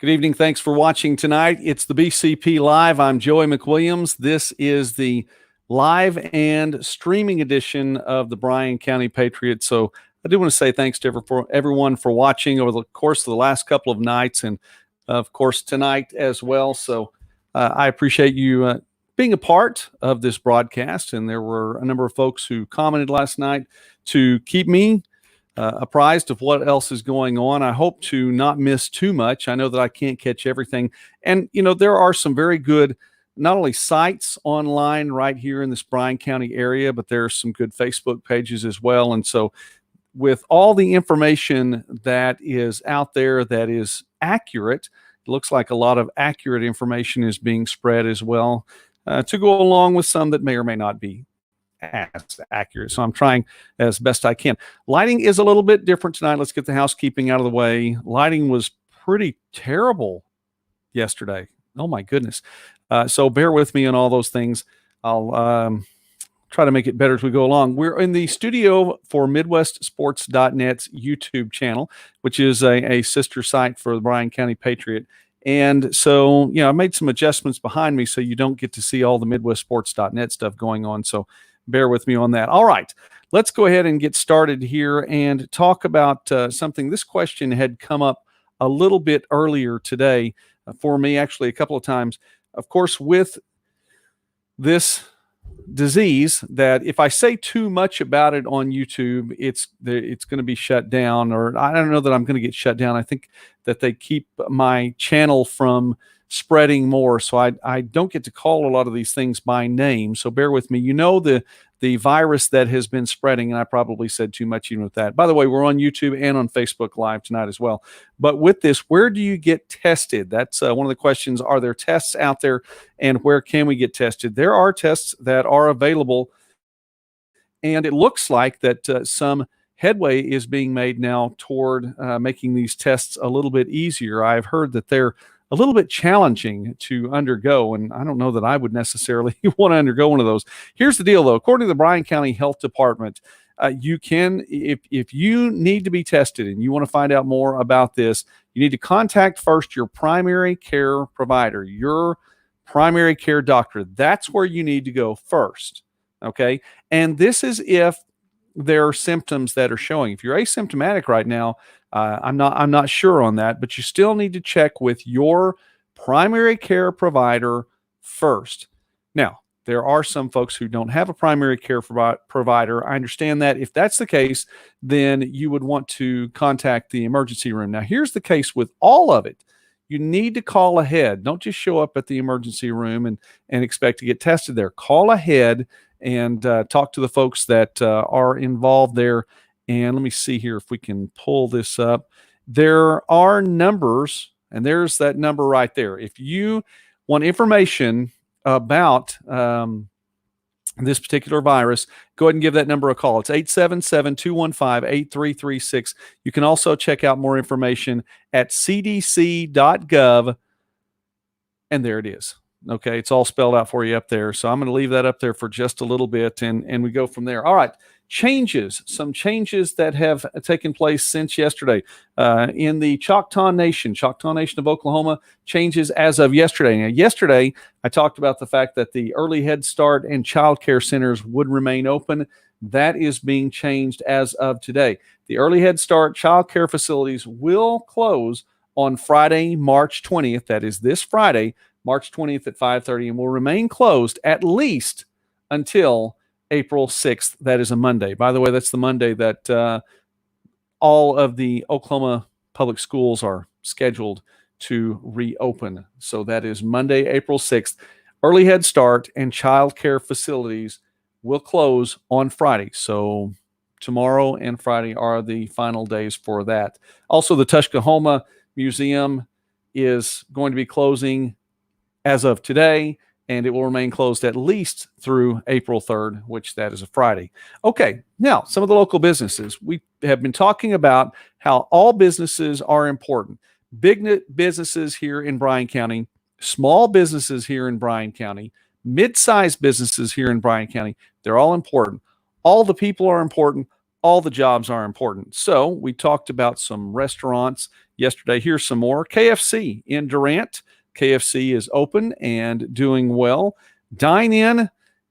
Good evening. Thanks for watching tonight. It's the BCP Live. I'm Joey McWilliams. This is the live and streaming edition of the Bryan County Patriots. So I do want to say thanks to everyone for watching over the course of the last couple of nights and, of course, tonight as well. So I appreciate you being a part of this broadcast. And there were a number of folks who commented last night to keep me apprised of what else is going on. I hope to not miss too much. I know that I can't catch everything. And, there are some very good, not only sites online right here in this Bryan County area, but there's some good Facebook pages as well. And so with all the information that is out there that is accurate, it looks like a lot of accurate information is being spread as well, to go along with some that may or may not be as accurate. So I'm trying as best I can. Lighting is a little bit different tonight. Let's get the housekeeping out of the way. Lighting was pretty terrible yesterday. Oh my goodness. So bear with me on all those things. I'll try to make it better as we go along. We're in the studio for MidwestSports.net's YouTube channel, which is a sister site for the Bryan County Patriot. And so, I made some adjustments behind me so you don't get to see all the MidwestSports.net stuff going on. So bear with me on that. All right, let's go ahead and get started here and talk about something. This question had come up a little bit earlier today for me, actually a couple of times. Of course, with this disease, that if I say too much about it on YouTube, it's going to be shut down, or I don't know that I'm going to get shut down. I think that they keep my channel from spreading more, so I don't get to call a lot of these things by name, so bear with me. The virus that has been spreading, and I probably said too much even with that. By the way, we're on YouTube and on Facebook Live tonight as well. But with this, where do you get tested? That's one of the questions. Are there tests out there, and where can we get tested? There are tests that are available, and it looks like that some headway is being made now toward making these tests a little bit easier. I've heard that they're a little bit challenging to undergo, and I don't know that I would necessarily want to undergo one of those. Here's the deal, though. According to the Bryan County Health Department, you can, if you need to be tested and you want to find out more about this, you need to contact first your primary care provider, your primary care doctor. That's where you need to go first, okay? And this is if there are symptoms that are showing. If you're asymptomatic right now, I'm not sure on that, but you still need to check with your primary care provider first. Now, there are some folks who don't have a primary care provider. I understand that. If that's the case, then you would want to contact the emergency room. Now, here's the case with all of it. You need to call ahead. Don't just show up at the emergency room and expect to get tested there. Call ahead and talk to the folks that are involved there. And let me see here if we can pull this up. There are numbers, and there's that number right there. If you want information about this particular virus, go ahead and give that number a call. It's 877-215-8336. You can also check out more information at cdc.gov, and there it is. Okay, it's all spelled out for you up there. So I'm going to leave that up there for just a little bit, and we go from there. All right, some changes that have taken place since yesterday in the Choctaw Nation of Oklahoma, changes as of yesterday. Now, yesterday, I talked about the fact that the early Head Start and child care centers would remain open. That is being changed as of today. The early Head Start child care facilities will close on Friday, March 20th. That is this Friday, March 20th at 5:30, and will remain closed at least until April 6th. That is a Monday. By the way, that's the Monday that all of the Oklahoma public schools are scheduled to reopen. So that is Monday, April 6th. Early Head Start and child care facilities will close on Friday. So tomorrow and Friday are the final days for that. Also, the Tuskahoma Museum is going to be closing as of today, and it will remain closed at least through April 3rd, which that is a Friday. Okay, now some of the local businesses. We have been talking about how all businesses are important. Big businesses here in Bryan County, small businesses here in Bryan County, mid-sized businesses here in Bryan County, they're all important. All the people are important. all the jobs are important. So we talked about some restaurants yesterday. Here's some more. KFC in Durant. KFC is open and doing well. Dine in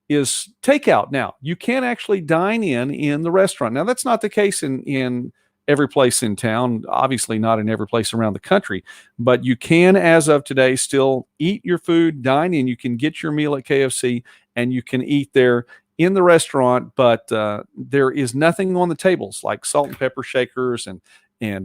is takeout. Now, you can actually dine in the restaurant. Now, that's not the case in every place in town, obviously not in every place around the country, but you can, as of today, still eat your food, dine in. You can get your meal at KFC and you can eat there in the restaurant, but there is nothing on the tables like salt and pepper shakers and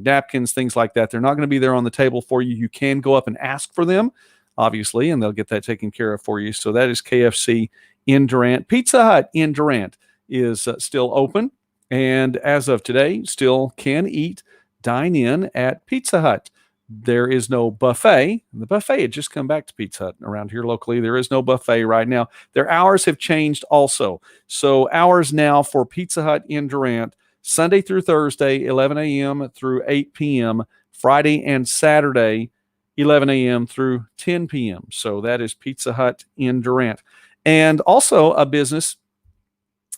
napkins, things like that. They're not going to be there on the table for you. You can go up and ask for them, obviously, and they'll get that taken care of for you. So that is KFC in Durant. Pizza Hut in Durant is still open, and as of today, still can eat, dine in at Pizza Hut. There is no buffet. The buffet had just come back to Pizza Hut around here locally. There is no buffet right now. Their hours have changed also. So hours now for Pizza Hut in Durant, Sunday through Thursday, 11 a.m. through 8 p.m., Friday and Saturday, 11 a.m. through 10 p.m. So that is Pizza Hut in Durant. And also a business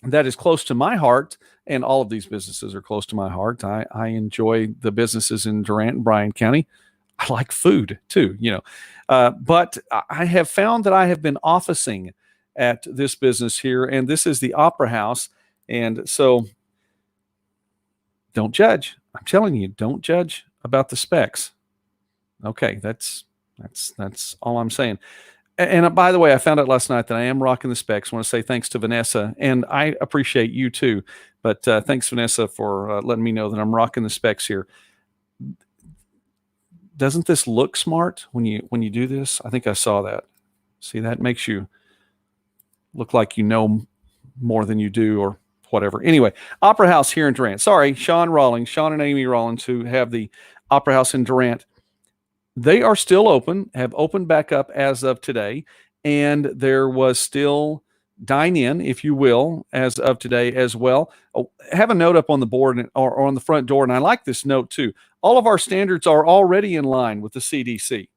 that is close to my heart, and all of these businesses are close to my heart. I enjoy the businesses in Durant and Bryan County. I like food too, but I have found that I have been officing at this business here, and this is the Opera House. And so don't judge. I'm telling you, don't judge about the specs. Okay, that's all I'm saying. And by the way, I found out last night that I am rocking the specs. I want to say thanks to Vanessa, and I appreciate you too. But thanks, Vanessa, for letting me know that I'm rocking the specs here. Doesn't this look smart when you do this? I think I saw that. See, that makes you look like you know more than you do, or whatever. Anyway, Opera House here in Durant. Sorry, Sean and Amy Rawlings, who have the Opera House in Durant. They are still open, have opened back up as of today, and there was still dine-in, if you will, as of today as well. Oh, have a note up on the board or on the front door, and I like this note too. All of our standards are already in line with the CDC.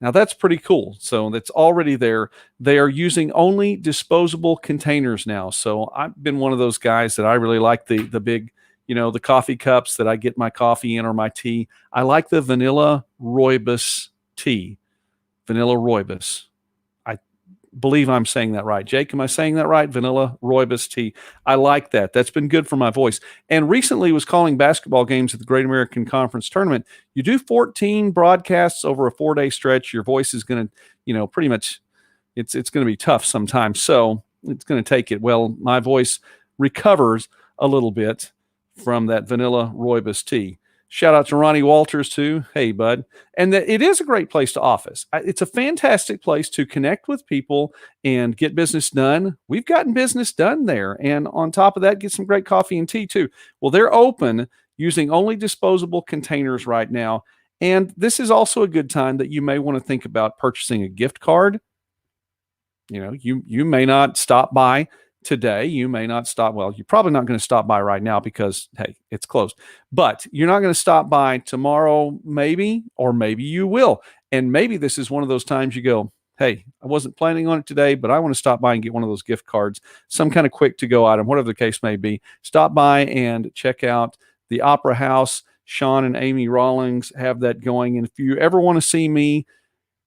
Now, that's pretty cool. So that's already there. They are using only disposable containers now. So I've been one of those guys that I really like the big, the coffee cups that I get my coffee in or my tea. I like the vanilla rooibos tea. Vanilla rooibos. I believe I'm saying that right. Jake, am I saying that right? Vanilla rooibos tea. I like that. That's been good for my voice. And recently was calling basketball games at the Great American Conference Tournament. You do 14 broadcasts over a 4-day stretch. Your voice is going to, pretty much, it's going to be tough sometimes. So it's going to take it. Well, my voice recovers a little bit from that vanilla rooibos tea. Shout out to Ronnie Walters too. Hey, bud. And it is a great place to office. It's a fantastic place to connect with people and get business done. We've gotten business done there. And on top of that, get some great coffee and tea too. Well, they're open using only disposable containers right now. And this is also a good time that you may want to think about purchasing a gift card. You may not stop by today. You may not stop. Well, you're probably not going to stop by right now because, hey, it's closed. But you're not going to stop by tomorrow, maybe, or maybe you will. And maybe this is one of those times you go, hey, I wasn't planning on it today, but I want to stop by and get one of those gift cards, some kind of quick to-go item, whatever the case may be. Stop by and check out the Opera House. Sean and Amy Rawlings have that going. And if you ever want to see me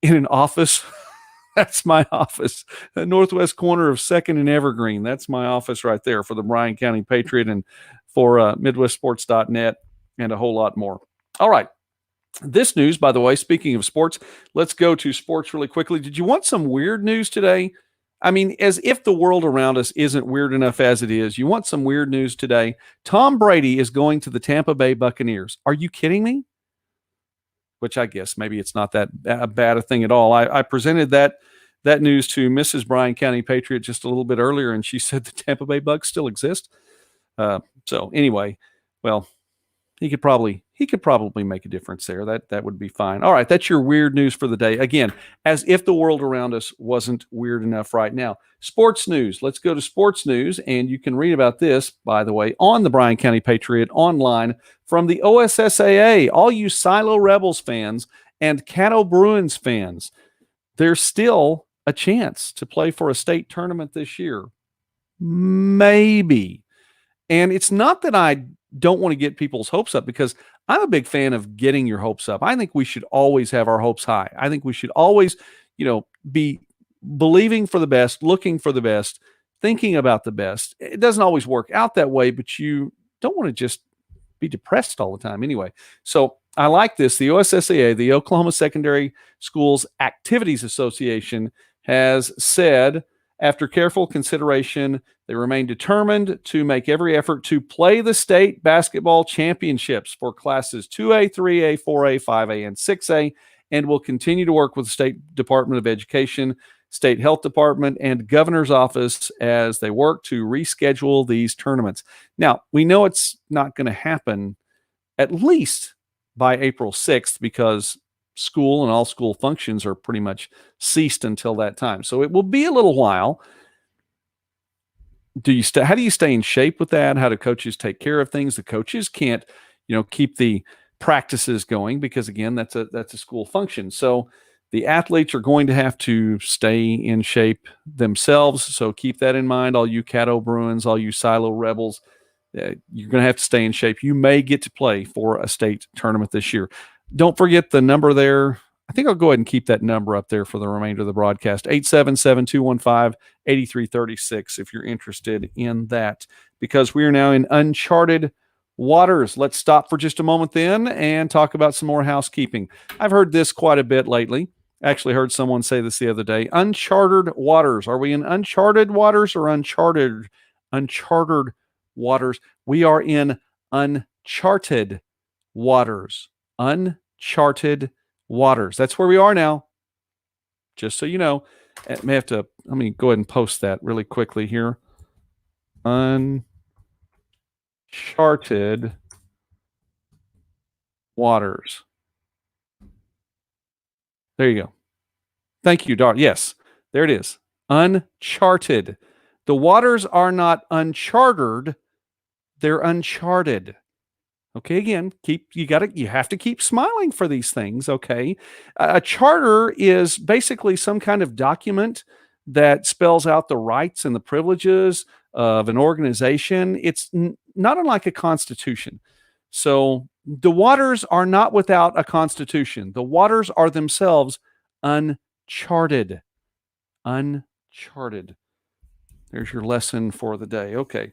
in an office, that's my office, the northwest corner of 2nd and Evergreen. That's my office right there for the Bryan County Patriot and for MidwestSports.net and a whole lot more. All right. This news, by the way, speaking of sports, let's go to sports really quickly. Did you want some weird news today? I mean, as if the world around us isn't weird enough as it is. You want some weird news today? Tom Brady is going to the Tampa Bay Buccaneers. Are you kidding me? Which I guess maybe it's not that bad a thing at all. I presented that news to Mrs. Bryan County Patriot just a little bit earlier, and she said the Tampa Bay Bucs still exist. So anyway, well, he could probably make a difference there. That would be fine. All right, that's your weird news for the day. Again, as if the world around us wasn't weird enough right now. Sports news. Let's go to sports news, and you can read about this, by the way, on the Bryan County Patriot online from the OSSAA. All you Silo Rebels fans and Caddo Bruins fans, there's still a chance to play for a state tournament this year. Maybe. And it's not that I don't want to get people's hopes up, because I'm a big fan of getting your hopes up. I think we should always have our hopes high. I think we should always, be believing for the best, looking for the best, thinking about the best. It doesn't always work out that way, but you don't want to just be depressed all the time anyway. So I like this. The OSSAA, the Oklahoma Secondary Schools Activities Association, has said, after careful consideration, they remain determined to make every effort to play the state basketball championships for classes 2A, 3A, 4A, 5A, and 6A, and will continue to work with the State Department of Education, State Health Department, and Governor's Office as they work to reschedule these tournaments. Now, we know it's not going to happen at least by April 6th, because school and all school functions are pretty much ceased until that time. So it will be a little while. How do you stay in shape with that? How do coaches take care of things? The coaches can't, keep the practices going, because again, that's a school function. So the athletes are going to have to stay in shape themselves. So keep that in mind, all you Caddo Bruins, all you Silo Rebels. You're going to have to stay in shape. You may get to play for a state tournament this year. Don't forget the number there. I think I'll go ahead and keep that number up there for the remainder of the broadcast, 877-215-8336, if you're interested in that, because we are now in uncharted waters. Let's stop for just a moment then and talk about some more housekeeping. I've heard this quite a bit lately. I actually heard someone say this the other day. Uncharted waters. Are we in uncharted waters or uncharted waters? We are in uncharted waters. Uncharted waters. That's where we are now. Just so you know. Let me go ahead and post that really quickly here. Uncharted waters. There you go. Thank you, Dar. Yes, there it is. Uncharted. The waters are not uncharted, they're uncharted. Okay, again, you have to keep smiling for these things, okay? A charter is basically some kind of document that spells out the rights and the privileges of an organization. It's not unlike a constitution. So the waters are not without a constitution. The waters are themselves uncharted. Uncharted. There's your lesson for the day. Okay.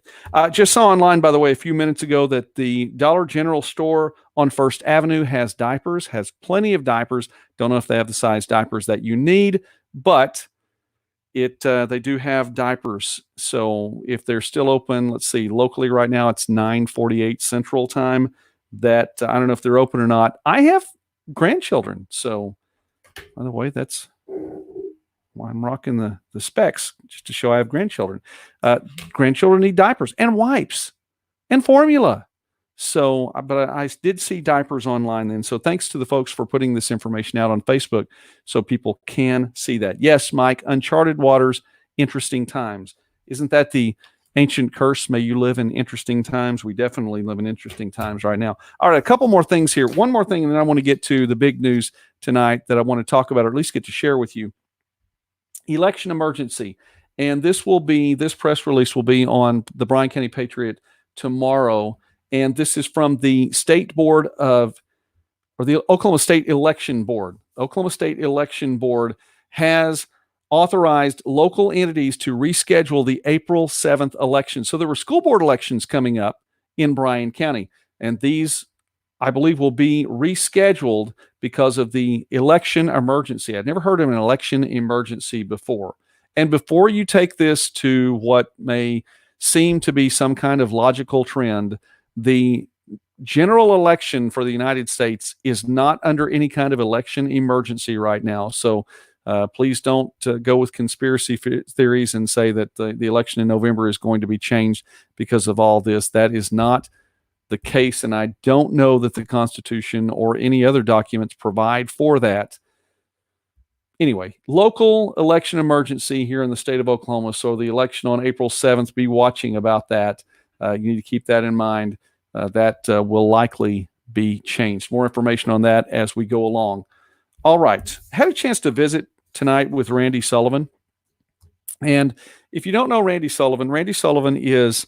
Just saw online, by the way, a few minutes ago that the Dollar General store on First Avenue has plenty of diapers. Don't know if they have the size diapers that you need, but they do have diapers. So if they're still open, let's see, locally right now it's 9:48 Central Time. I don't know if they're open or not. I have grandchildren, so by the way, that's why I'm rocking the specs, just to show I have grandchildren. Grandchildren need diapers and wipes and formula. So, but I did see diapers online then. So thanks to the folks for putting this information out on Facebook so people can see that. Yes, Mike, uncharted waters, interesting times. Isn't that the ancient curse? May you live in interesting times. We definitely live in interesting times right now. All right, a couple more things here. One more thing, and then I want to get to the big news tonight that I want to talk about, or at least get to share with you. Election emergency. And this press release will be on the Bryan County Patriot tomorrow. And this is from the the Oklahoma State Election Board. Oklahoma State Election Board has authorized local entities to reschedule the April 7th election. So there were school board elections coming up in Bryan County, and these, I believe, will be rescheduled because of the election emergency. I'd never heard of an election emergency before. And before you take this to what may seem to be some kind of logical trend, the general election for the United States is not under any kind of election emergency right now. So please don't go with conspiracy theories and say that the election in November is going to be changed because of all this. That is not the case, and I don't know that the Constitution or any other documents provide for that. Anyway, local election emergency here in the state of Oklahoma. So the election on April 7th, be watching about that. You need to keep that in mind. That will likely be changed. More information on that as we go along. All right. Had a chance to visit tonight with Randy Sullivan. And if you don't know Randy Sullivan is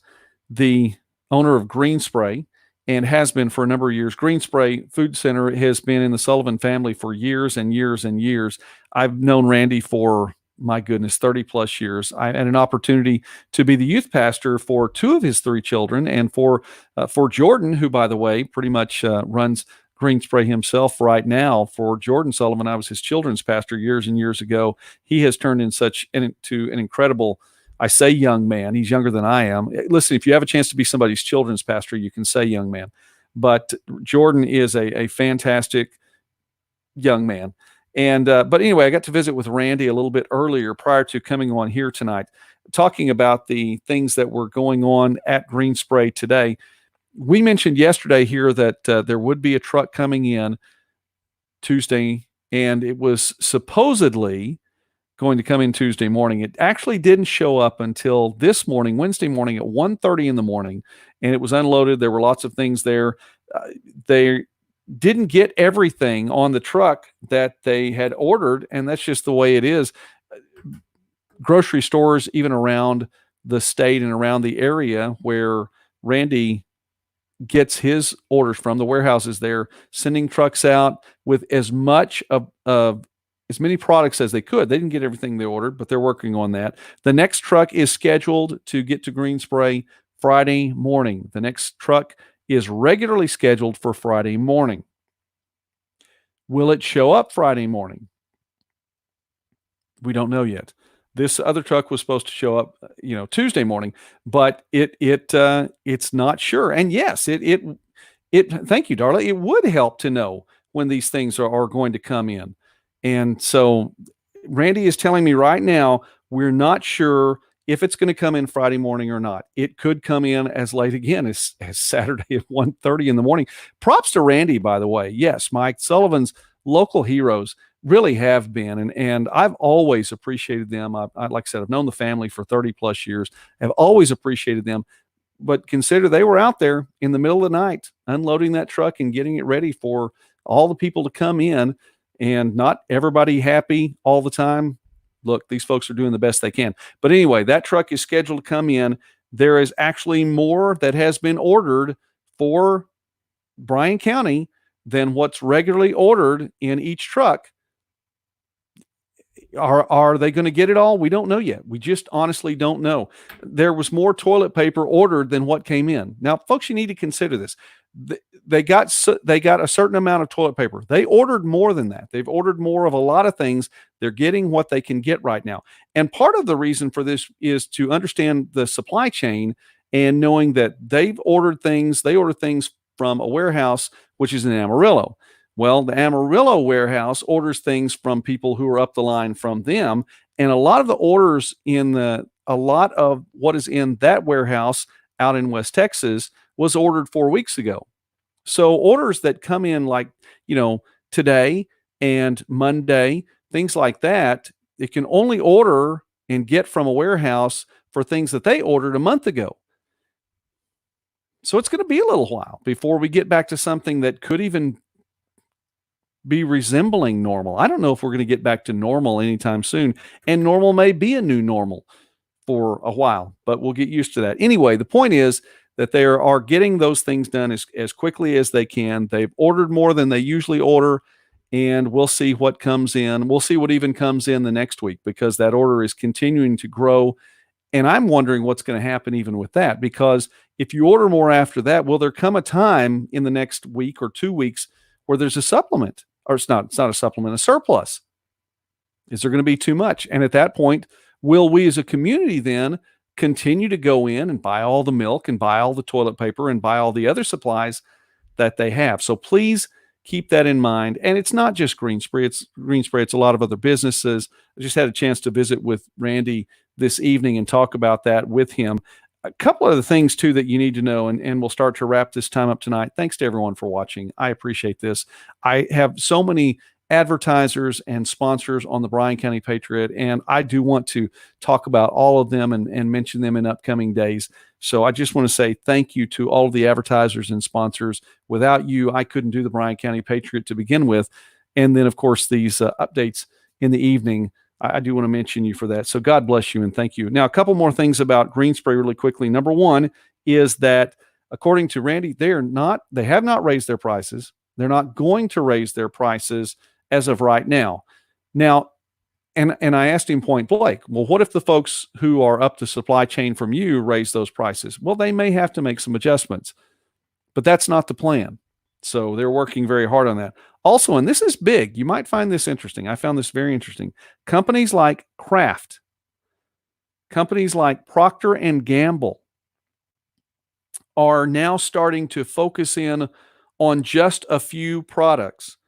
the owner of Green Spray, and has been for a number of years. Green Spray Food Center has been in the Sullivan family for years and years and years. I've known Randy for, my goodness, 30 plus years. I had an opportunity to be the youth pastor for two of his three children, and for Jordan, who, by the way, pretty much runs Green Spray himself right now. For Jordan Sullivan, I was his children's pastor years and years ago. He has turned into an incredible, I say young man. He's younger than I am. Listen, if you have a chance to be somebody's children's pastor, you can say young man. But Jordan is a fantastic young man. And but anyway, I got to visit with Randy a little bit earlier prior to coming on here tonight, talking about the things that were going on at Green Spray today. We mentioned yesterday here that there would be a truck coming in Tuesday, and it was supposedly going to come in Tuesday morning. It actually didn't show up until this morning, Wednesday morning at 1:30 in the morning, and it was unloaded. There were lots of things there. They didn't get everything on the truck that they had ordered, and that's just the way it is. Grocery stores, even around the state and around the area where Randy gets his orders from, the warehouses there, sending trucks out with as much of as many products as they could. They didn't get everything they ordered, but they're working on that. The next truck is scheduled to get to Green Spray Friday morning. The next truck is regularly scheduled for Friday morning. Will it show up Friday morning? We don't know yet. This other truck was supposed to show up, Tuesday morning, but it's not sure. And yes, it thank you, Darla. It would help to know when these things are going to come in. And so Randy is telling me right now, we're not sure if it's going to come in Friday morning or not. It could come in as late again as Saturday at 1:30 in the morning. Props to Randy, by the way. Yes, Mike Sullivan's local heroes really have been. And I've always appreciated them. Like I said, I've known the family for 30 plus years. I've always appreciated them. But consider they were out there in the middle of the night unloading that truck and getting it ready for all the people to come in, and not everybody happy all the time. Look, these folks are doing the best they can. But anyway, that truck is scheduled to come in. There is actually more that has been ordered for Bryan County than what's regularly ordered in each truck. Are they going to get it all? We don't know yet. We just honestly don't know. There was more toilet paper ordered than what came in. Now, folks, you need to consider this. They got a certain amount of toilet paper. They ordered more than that. They've ordered more of a lot of things. They're getting what they can get right now. And part of the reason for this is to understand the supply chain and knowing that they've ordered things. They ordered things from a warehouse, which is in Amarillo. Well, the Amarillo warehouse orders things from people who are up the line from them. And a lot of the orders a lot of what is in that warehouse out in West Texas was ordered 4 weeks ago. So orders that come in like, today and Monday, things like that, it can only order and get from a warehouse for things that they ordered a month ago. So it's going to be a little while before we get back to something that could even be resembling normal. I don't know if we're going to get back to normal anytime soon, and normal may be a new normal for a while, but we'll get used to that. Anyway, the point is that they are getting those things done as quickly as they can. They've ordered more than they usually order, and we'll see what comes in. We'll see what even comes in the next week, because that order is continuing to grow. And I'm wondering what's going to happen even with that, because if you order more after that, will there come a time in the next week or 2 weeks where there's a supplement? Or it's not a supplement, a surplus. Is there going to be too much? And at that point, will we as a community then continue to go in and buy all the milk and buy all the toilet paper and buy all the other supplies that they have? So please keep that in mind. And it's not just Green Spray. It's a lot of other businesses. I just had a chance to visit with Randy this evening and talk about that with him. A couple of the things, too, that you need to know, and we'll start to wrap this time up tonight. Thanks to everyone for watching. I appreciate this. I have so many advertisers and sponsors on the Bryan County Patriot, and I do want to talk about all of them and mention them in upcoming days. So I just want to say thank you to all of the advertisers and sponsors. Without you, I couldn't do the Bryan County Patriot to begin with. And then, of course, these updates in the evening, I do want to mention you for that. So God bless you and thank you. Now, a couple more things about Green Spray really quickly. Number one is that according to Randy, they have not raised their prices. They're not going to raise their prices as of right now. Now, and I asked him point blank, well, what if the folks who are up the supply chain from you raise those prices? Well, they may have to make some adjustments, but that's not the plan. So they're working very hard on that. Also, and this is big, you might find this interesting. I found this very interesting. Companies like Kraft, companies like Procter and Gamble are now starting to focus in on just a few products.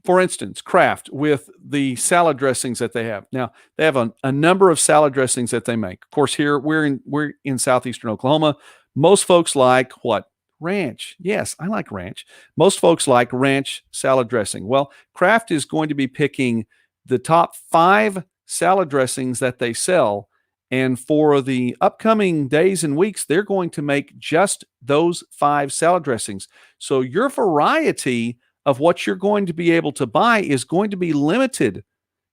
For instance, Kraft with the salad dressings that they have. Now, they have a number of salad dressings that they make. Of course, here we're in southeastern Oklahoma. Most folks like what? Ranch. Yes, I like ranch. Most folks like ranch salad dressing. Well, Kraft is going to be picking the top 5 salad dressings that they sell. And for the upcoming days and weeks, they're going to make just those 5 salad dressings. So your variety of what you're going to be able to buy is going to be limited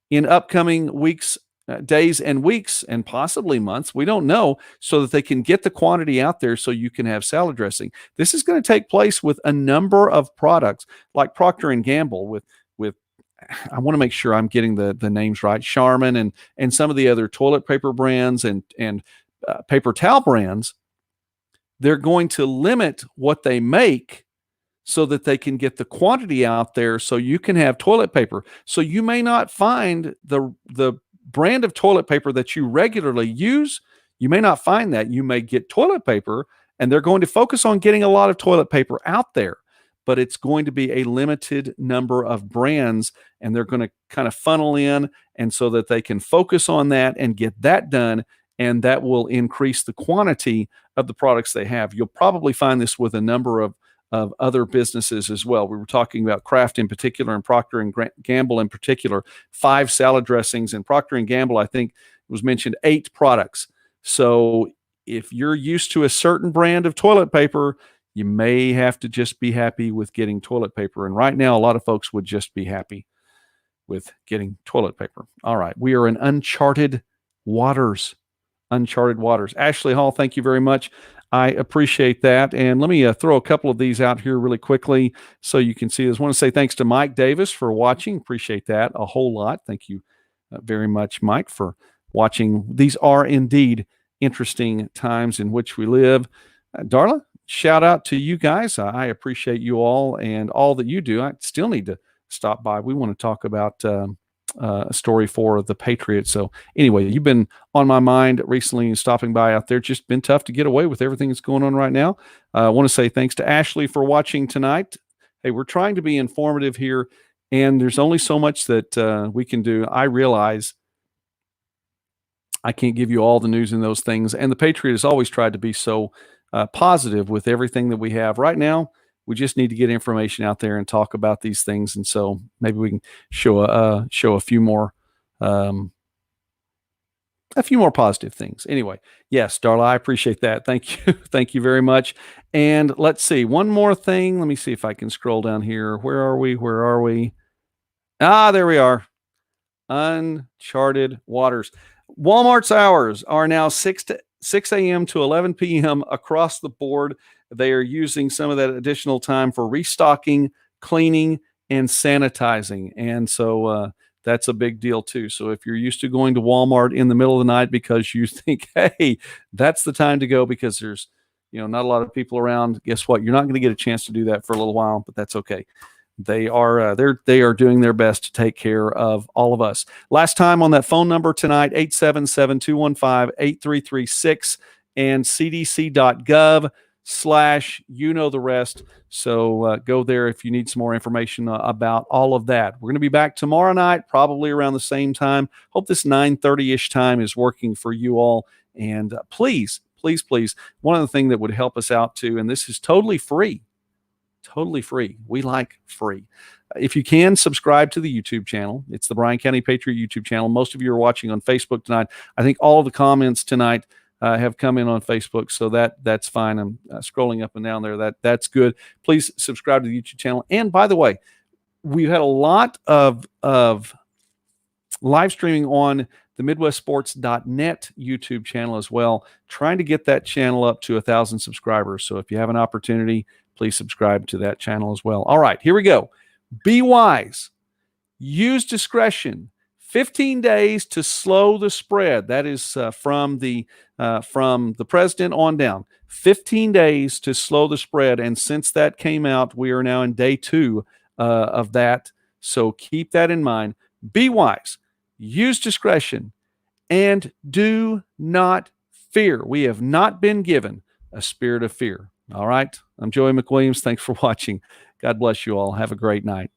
in upcoming weeks, days and weeks, and possibly months. We don't know, so that they can get the quantity out there so you can have salad dressing. This is going to take place with a number of products like Procter and Gamble with I want to make sure I'm getting the names right. Charmin and some of the other toilet paper brands and paper towel brands. They're going to limit what they make so that they can get the quantity out there so you can have toilet paper. So you may not find the brand of toilet paper that you regularly use. You may not find that. You may get toilet paper, and they're going to focus on getting a lot of toilet paper out there, but it's going to be a limited number of brands, and they're going to kind of funnel in, and so that they can focus on that and get that done, and that will increase the quantity of the products they have. You'll probably find this with a number of other businesses as well. We were talking about Kraft in particular and Procter and Gamble in particular, 5 salad dressings, and Procter and Gamble, I think it was mentioned 8 products. So if you're used to a certain brand of toilet paper, you may have to just be happy with getting toilet paper. And right now, a lot of folks would just be happy with getting toilet paper. All right. We are in uncharted waters. Uncharted waters. Ashley Hall, thank you very much. I appreciate that. And let me throw a couple of these out here really quickly so you can see this. I want to say thanks to Mike Davis for watching. Appreciate that a whole lot. Thank you very much, Mike, for watching. These are indeed interesting times in which we live. Darla, shout out to you guys. I appreciate you all and all that you do. I still need to stop by. We want to talk about a story for the Patriots. So anyway, you've been on my mind recently and stopping by out there. Just been tough to get away with everything that's going on right now. I want to say thanks to Ashley for watching tonight. Hey, we're trying to be informative here, and there's only so much that we can do. I realize I can't give you all the news and those things, and the Patriot has always tried to be so positive with everything that we have. Right now, we just need to get information out there and talk about these things, and so maybe we can show a few more positive things. Anyway, yes, Darla, I appreciate that. Thank you, thank you very much. And let's see one more thing. Let me see if I can scroll down here. Where are we? Where are we? Ah, there we are. Uncharted waters. Walmart's hours are now 6 a.m. to 11 p.m. across the board. They are using some of that additional time for restocking, cleaning, and sanitizing. And so that's a big deal too. So if you're used to going to Walmart in the middle of the night because you think, hey, that's the time to go because there's, not a lot of people around, guess what? You're not going to get a chance to do that for a little while, but that's okay. They are doing their best to take care of all of us. Last time on that phone number tonight, 877-215-8336 and cdc.gov/the rest. So go there if you need some more information about all of that. We're going to be back tomorrow night, probably around the same time. Hope this 9:30-ish time is working for you all. And please, one of the things that would help us out too, and this is totally free. Totally free. We like free. If you can, subscribe to the YouTube channel. It's the Bryan County Patriot YouTube channel. Most of you are watching on Facebook tonight. I think all of the comments tonight have come in on Facebook, so that's fine. I'm scrolling up and down there. That's good. Please subscribe to the YouTube channel. And by the way, we've had a lot of live streaming on the MidwestSports.net YouTube channel as well, trying to get that channel up to 1,000 subscribers. So if you have an opportunity, please subscribe to that channel as well. All right, here we go. Be wise. Use discretion. 15 days to slow the spread. That is from the president on down. 15 days to slow the spread. And since that came out, we are now in day 2 of that. So keep that in mind. Be wise. Use discretion. And do not fear. We have not been given a spirit of fear. All right. I'm Joey McWilliams. Thanks for watching. God bless you all. Have a great night.